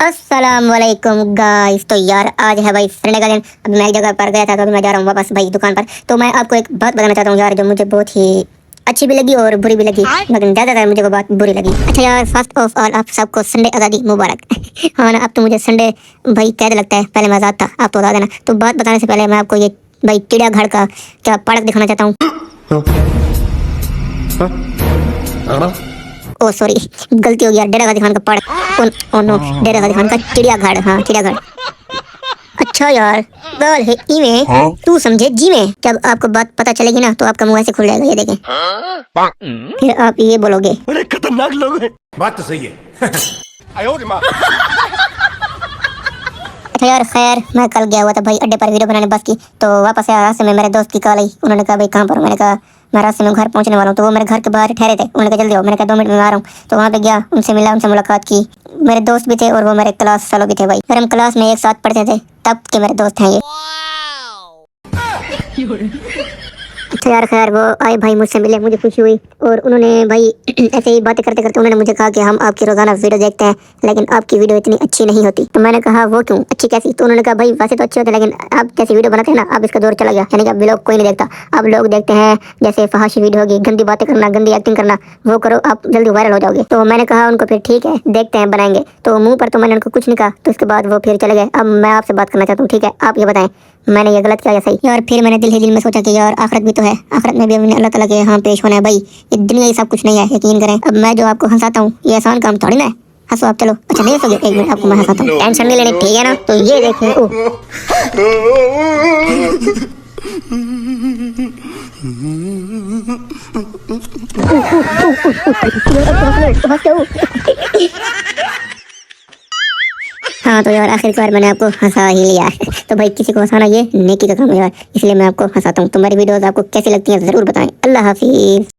अस्सलाम वालेकुम गाइस। तो यार आज है भाई संडे का दिन। अभी मैं एक जगह पर गया था तो अभी मैं जा रहा हूँ वापस भाई दुकान पर। तो मैं आपको एक बात बताना चाहता हूँ यार, जो मुझे बहुत ही अच्छी भी लगी और बुरी भी लगी, लेकिन ज़्यादातर मुझे वो बात बुरी लगी। अच्छा यार, फर्स्ट ऑफ ऑल आप सबको संडे आज़ादी मुबारक। हाँ ना, अब तो मुझे संडे भाई कैद लगता है, पहले मैं आज़ाद था, आप तो बता देना। तो बात बताने से पहले मैं आपको ये भाई चिड़ियाघर का क्या पार्क दिखाना चाहता हूँ। ओ सॉरी, गलती हो गया, डेरा गाजी खान का पार्क। ओ नो, डेरा गाजी खान का चिड़ियाघर। हाँ चिड़ियाघर। अच्छा यार, गल है इवे, तू समझे जी में। जब आपको बात पता चलेगी ना तो आपका मुंह ऐसे खुल जाएगा, ये देखें। फिर आप ये बोलोगे, बड़े खतरनाक लोग हैं। बात तो सही है। अच्छा यार खैर, मैं कल गया हुआ था भाई अड्डे पर वीडियो बनाने बस की। तो वापस आया, रास्ते में मेरे दोस्त की कॉल आई। उन्होंने कहा भाई कहाँ पर हो? मैंने कहा मैं रास्ते में घर पहुंचने वाला हूँ। तो वो मेरे घर के बाहर ठहरे थे। उन्होंने कहा जल्दी आओ। मैंने कहा 2 मिनट में आ रहा हूँ। तो वहाँ पे गया, उनसे मिला, उनसे मुलाकात की। मेरे दोस्त भी थे और वो मेरे क्लास फेलो भी थे भाई। फिर हम क्लास में एक साथ पढ़ते थे, तब के मेरे दोस्त हैं ये। अच्छा यार खैर, वो आए भाई, मुझसे मिले, मुझे खुशी हुई। और उन्होंने भाई ऐसे ही बातें करते करते उन्होंने मुझे कहा कि हम आपकी रोजाना वीडियो देखते हैं, लेकिन आपकी वीडियो इतनी अच्छी नहीं होती। तो मैंने कहा वो क्यों, अच्छी कैसी? तो उन्होंने कहा भाई वैसे तो अच्छी होती है, लेकिन आप जैसी वीडियो बनाते हैं ना, अब इसका दौर चला गया। यानी कि अब व्लॉग कोई नहीं देखता। अब लोग देखते हैं जैसे फहाशी वीडियो होगी, गंदी बातें करना, गंदी एक्टिंग करना, वो करो, आप जल्दी वायरल हो जाओगे। तो मैंने कहा उनको फिर ठीक है, देखते हैं, बनाएंगे। तो मुंह पर तो मैंने उनको कुछ नहीं कहा। तो उसके बाद वो फिर चले गए। अब मैं आपसे बात करना चाहता हूँ, ठीक है? आप ये बताएं मैंने ये गलत किया या सही? और फिर मैंने दिल ही दिल में सोचा कि यार आखिरत भी तो है, आखिरत में भी हमने अल्लाह ताला के यहाँ पेश होना है भाई। ये दुनिया ये सब कुछ नहीं है, यकीन करें। अब मैं जो आपको हंसाता हूँ ये आसान काम थोड़ी ना है। हंसो आप, चलो। अच्छा नहीं हंसोगे? एक मिनट, आपको मैं हंसाता हूँ, टेंशन नहीं लेनी, ठीक है ना? तो ये देखें, हाँ तो यार आखिरकार मैंने आपको हंसा ही लिया है। तो भाई किसी को हंसाना ये नेकी का काम है यार, इसलिए मैं आपको हंसाता हूँ। तो मेरी वीडियोस आपको कैसी लगती हैं जरूर बताएं। अल्लाह हाफिज।